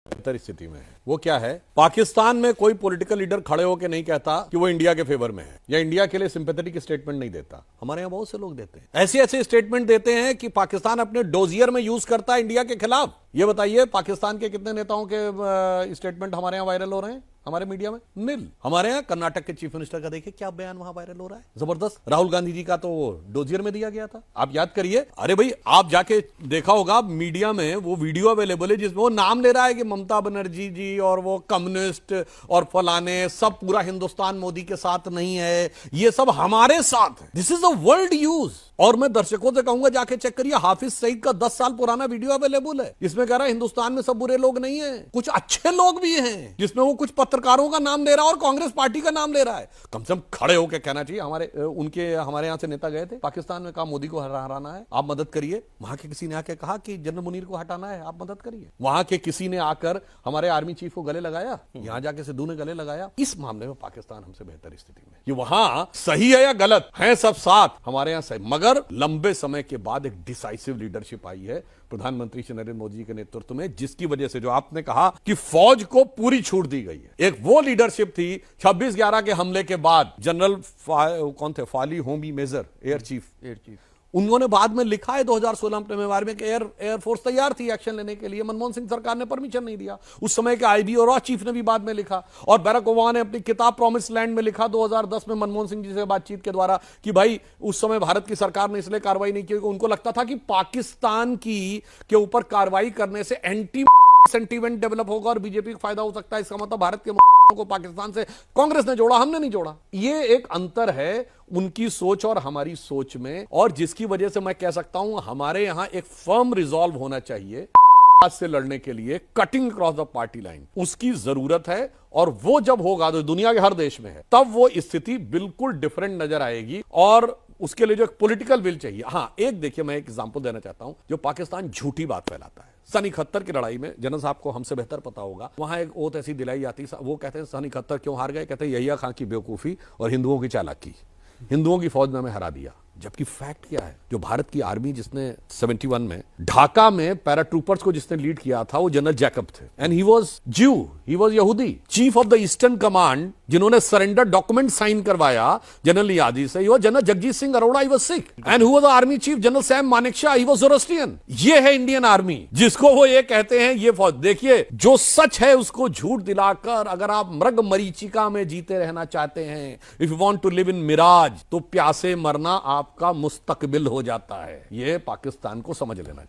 बेहतर स्थिति में है। वो क्या है, पाकिस्तान में कोई पॉलिटिकल लीडर खड़े होकर नहीं कहता कि वो इंडिया के फेवर में है या इंडिया के लिए सिंपैथेटिक स्टेटमेंट नहीं देता। हमारे यहां बहुत से लोग देते हैं, ऐसे ऐसे स्टेटमेंट देते हैं कि पाकिस्तान अपने डोजियर में यूज करता है इंडिया के खिलाफ। ये बताइए पाकिस्तान के कितने नेताओं के स्टेटमेंट हमारे यहां वायरल हो रहे हैं हमारे मीडिया में? नील। हमारे यहां कर्नाटक के चीफ मिनिस्टर का देखिए क्या बयान वहां वायरल हो रहा है, जबरदस्त। राहुल गांधी जी का तो वो डोजियर में दिया गया था, आप याद करिए। अरे भाई आप जाके देखा होगा मीडिया में वो वीडियो अवेलेबल है जिसमें वो नाम ले रहा है कि ममता बनर्जी जी और वो कम्युनिस्ट और फलाने सब, पूरा हिंदुस्तान मोदी के साथ नहीं है, ये सब हमारे साथ है। This is the world use. और मैं दर्शकों से कहूंगा जाके चेक करिए, हाफिज सईद का 10 साल पुराना वीडियो अवेलेबल है, इसमें कह रहा है हिंदुस्तान में सब बुरे लोग नहीं है, कुछ अच्छे लोग भी हैं, जिसमें वो कुछ पत्रकारों का नाम ले रहा है और कांग्रेस पार्टी का नाम ले रहा है। कम से कम खड़े होकर कहना चाहिए। हमारे यहां से नेता गए थे पाकिस्तान में, कहा मोदी को हराना है, आप मदद करिए। वहां के किसी ने आके कहा कि जनरल मुनीर को हटाना है, आप मदद करिए। वहां के किसी ने आकर हमारे आर्मी चीफ को गले लगाया, यहां जाके सिद्धू ने गले लगाया। इस मामले में पाकिस्तान हमसे बेहतर स्थिति में। ये वहां सही है या गलत है, सब साथ, हमारे यहां सही। मगर लंबे समय के बाद एक डिसाइसिव लीडरशिप आई है प्रधानमंत्री श्री नरेंद्र मोदी जी के नेतृत्व में, जिसकी वजह से जो आपने कहा कि फौज को पूरी छूट दी गई है। एक वो लीडरशिप थी 26/11 के हमले के बाद, जनरल कौन थे, फाली होमी मेजर, एयर चीफ, उन्होंने बाद में लिखा है 2016 में बारे में कि एयरफोर्स तैयार थी एक्शन लेने के लिए, मनमोहन सिंह सरकार ने परमिशन नहीं दिया। उस समय के आईबी और चीफ ने भी बाद में लिखा, और बैरक ओबामा ने अपनी किताब प्रॉमिस लैंड में लिखा 2010 में मनमोहन सिंह जी से बातचीत के द्वारा कि भाई उस समय भारत की सरकार ने इसलिए कार्रवाई नहीं की क्योंकि उनको लगता था कि पाकिस्तान के ऊपर कार्रवाई करने से एंटी सेंटीमेंट डेवलप होगा और बीजेपी को फायदा हो सकता है। इसका मतलब भारत के को पाकिस्तान से कांग्रेस ने जोड़ा, हमने नहीं जोड़ा। ये एक अंतर है उनकी सोच और हमारी सोच में, और जिसकी वजह से मैं कह सकता हूं हमारे यहां एक फर्म रिजॉल्व होना चाहिए आज से लड़ने के लिए, cutting cross the party line, उसकी जरूरत है। और वो जब होगा तो दुनिया के हर देश में है, तब वो स्थिति बिल्कुल डिफरेंट नजर आएगी, और उसके लिए जो एक पॉलिटिकल विल चाहिए। हां, एक देखिए मैं एक एग्जांपल देना चाहता हूं, जो पाकिस्तान झूठी बात फैलाता है। सन 71 की लड़ाई में, जनरल साहब को हमसे बेहतर पता होगा, वहां एक ओथ ऐसी दिलाई जाती, वो कहते हैं सन 71 क्यों हार गए, कहते हैं यहिया खां की बेवकूफी और हिंदुओं की चालाकी, हिंदुओं की फौज ने हमें हरा दिया। जबकि फैक्ट क्या है, जो भारत की आर्मी जिसने 71 में ढाका में पैराट्रूपर्स को जिसने लीड किया था वो जनरल जैकब थे, and he was Jew, he was यहूदी, chief of the eastern command, जिन्होंने सरेंडर डॉक्यूमेंट साइन करवाया जनरल नियाजी से, वो general Jagjit Singh Arora, he was Sikh, and who was the army chief general Sam Manekshaw, he was Zoroastrian. ये है Indian army, जिसको वो ये कहते हैं ये फौज। देखिए जो सच है उसको झूठ दिलाकर, अगर आप मृग मरीचिका में जीते रहना चाहते हैं, if you want to live in mirage, तो प्यासे मरना आपका मुस्तकबिल हो जाता है। ये पाकिस्तान को समझ लेना चाहिए।